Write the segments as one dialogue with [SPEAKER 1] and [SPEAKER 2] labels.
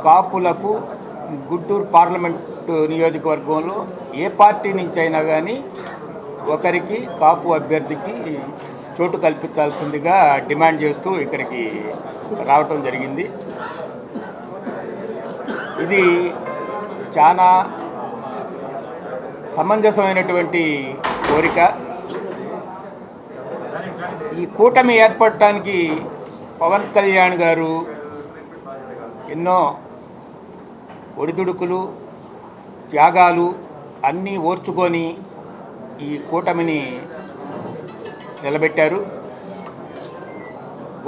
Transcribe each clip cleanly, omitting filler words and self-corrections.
[SPEAKER 1] కాపులకు గుంటూరు పార్లమెంటు నియోజకవర్గంలో ఏ పార్టీ నుంచి అయినా కానీ ఒకరికి కాపు అభ్యర్థికి చోటు కల్పించాల్సిందిగా డిమాండ్ చేస్తూ ఇక్కడికి రావటం జరిగింది. ఇది చాలా సమంజసమైనటువంటి కోరిక. ఈ కూటమి ఏర్పడటానికి పవన్ కళ్యాణ్ గారు ఎన్నో ఒడిదుడుకులు త్యాగాలు అన్నీ ఓర్చుకొని ఈ కూటమిని నిలబెట్టారు.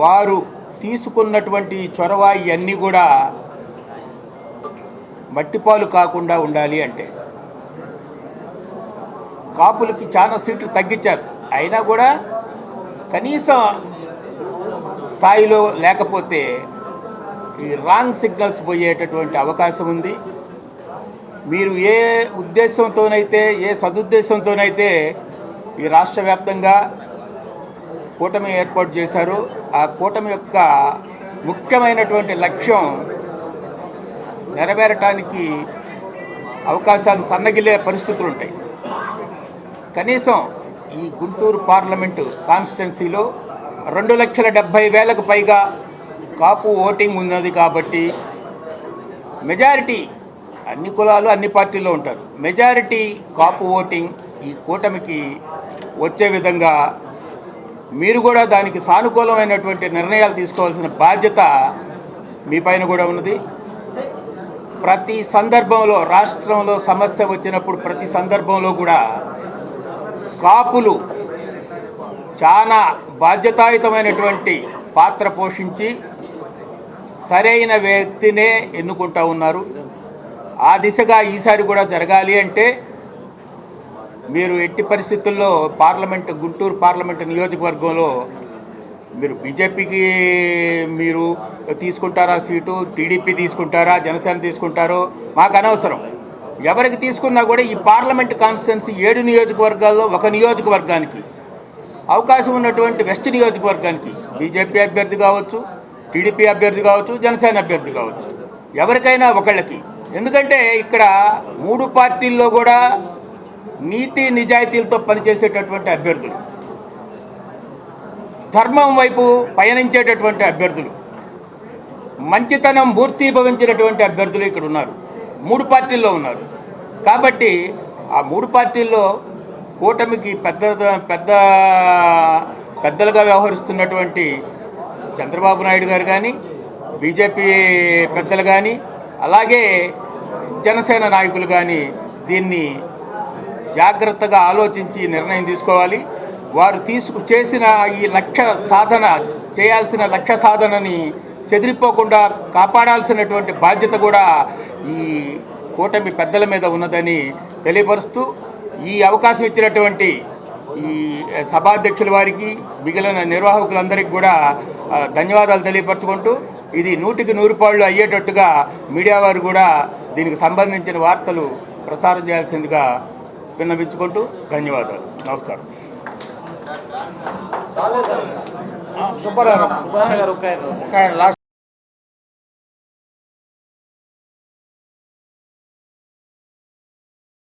[SPEAKER 1] వారు తీసుకున్నటువంటి చొరవ ఇవన్నీ కూడా మట్టిపాలు కాకుండా ఉండాలి అంటే కాపులకి చాలా సీట్లు తగ్గించారు. అయినా కూడా కనీసం స్థాయిలో లేకపోతే ఈ రాంగ్ సిగ్నల్స్ పోయేటటువంటి అవకాశం ఉంది. మీరు ఏ ఉద్దేశంతోనైతే ఏ సదుద్దేశంతోనైతే ఈ రాష్ట్ర వ్యాప్తంగా కూటమి ఏర్పాటు చేశారో ఆ కూటమి యొక్క ముఖ్యమైనటువంటి లక్ష్యం నెరవేరటానికి అవకాశాలు సన్నగిలే పరిస్థితులు ఉంటాయి. కనీసం ఈ గుంటూరు పార్లమెంటు కాన్స్టిట్యున్సీలో 2,70,000కు పైగా కాపు ఓటింగ్ ఉన్నది కాబట్టి మెజారిటీ అన్ని కులాలు అన్ని పార్టీల్లో ఉంటారు. మెజారిటీ కాపు ఓటింగ్ ఈ కూటమికి వచ్చే విధంగా మీరు కూడా దానికి సానుకూలమైనటువంటి నిర్ణయాలు తీసుకోవాల్సిన బాధ్యత మీ పైన కూడా ఉన్నది. ప్రతి సందర్భంలో రాష్ట్రంలో సమస్య వచ్చినప్పుడు ప్రతి సందర్భంలో కూడా కాపులు చాలా బాధ్యతాయుతమైనటువంటి పాత్ర పోషించి సరైన వ్యక్తినే ఎన్నుకుంటూ ఉన్నారు. ఆ దిశగా ఈసారి కూడా జరగాలి అంటే మీరు ఎట్టి పరిస్థితుల్లో గుంటూరు పార్లమెంటు నియోజకవర్గంలో మీరు బీజేపీకి మీరు తీసుకుంటారా సీటు, టీడీపీ తీసుకుంటారా, జనసేన తీసుకుంటారో మాకు అనవసరం. ఎవరికి తీసుకున్నా కూడా ఈ పార్లమెంటు కాన్స్టిట్యున్సీ 7 నియోజకవర్గాల్లో ఒక నియోజకవర్గానికి అవకాశం ఉన్నటువంటి వెస్ట్ నియోజకవర్గానికి బీజేపీ అభ్యర్థి కావచ్చు, టీడీపీ అభ్యర్థి కావచ్చు, జనసేన అభ్యర్థి కావచ్చు, ఎవరికైనా ఒకళ్ళకి. ఎందుకంటే ఇక్కడ 3 పార్టీల్లో కూడా నీతి నిజాయితీలతో పనిచేసేటటువంటి అభ్యర్థులు, ధర్మం వైపు పయనించేటటువంటి అభ్యర్థులు, మంచితనం మూర్తీభవించినటువంటి అభ్యర్థులు ఇక్కడ ఉన్నారు. 3 పార్టీల్లో ఉన్నారు. కాబట్టి ఆ 3 పార్టీల్లో కూటమికి పెద్దలుగా వ్యవహరిస్తున్నటువంటి చంద్రబాబు నాయుడు గారు కానీ, బీజేపీ పెద్దలు కానీ, అలాగే జనసేన నాయకులు కానీ దీన్ని జాగ్రత్తగా ఆలోచించి నిర్ణయం తీసుకోవాలి. వారు చేసిన ఈ చేయాల్సిన లక్ష్య సాధనని చెదిరిపోకుండా కాపాడాల్సినటువంటి బాధ్యత కూడా ఈ కూటమి పెద్దల మీద ఉన్నదని తెలియపరుస్తూ ఈ అవకాశం ఇచ్చినటువంటి ఈ సభాధ్యక్షుల వారికి మిగిలిన నిర్వాహకులందరికీ కూడా ధన్యవాదాలు తెలియపరచుకుంటూ ఇది 100కి 100 పాళ్ళు అయ్యేటట్టుగా మీడియా వారు కూడా దీనికి సంబంధించిన వార్తలు ప్రసారం చేయాల్సిందిగా విన్నవించుకుంటూ ధన్యవాదాలు. నమస్కారం.
[SPEAKER 2] సుబ్బారావు గారు